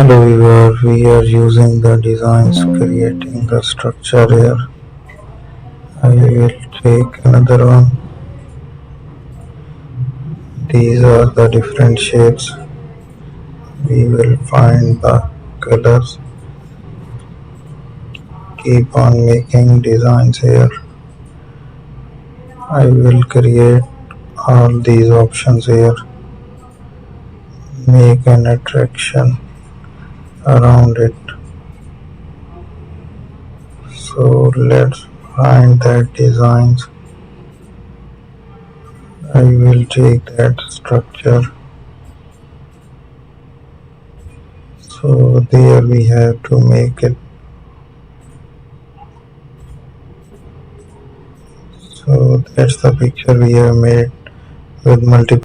Hello viewer, we are using the designs creating the structure here. I will take another one. These are the different shapes. We will find the colors. Keep on making designs here. I will create all these options here. Make an attraction around it. So let's find that designs. I will take that structure. So there we have to make it. So that's the picture we have made with multiple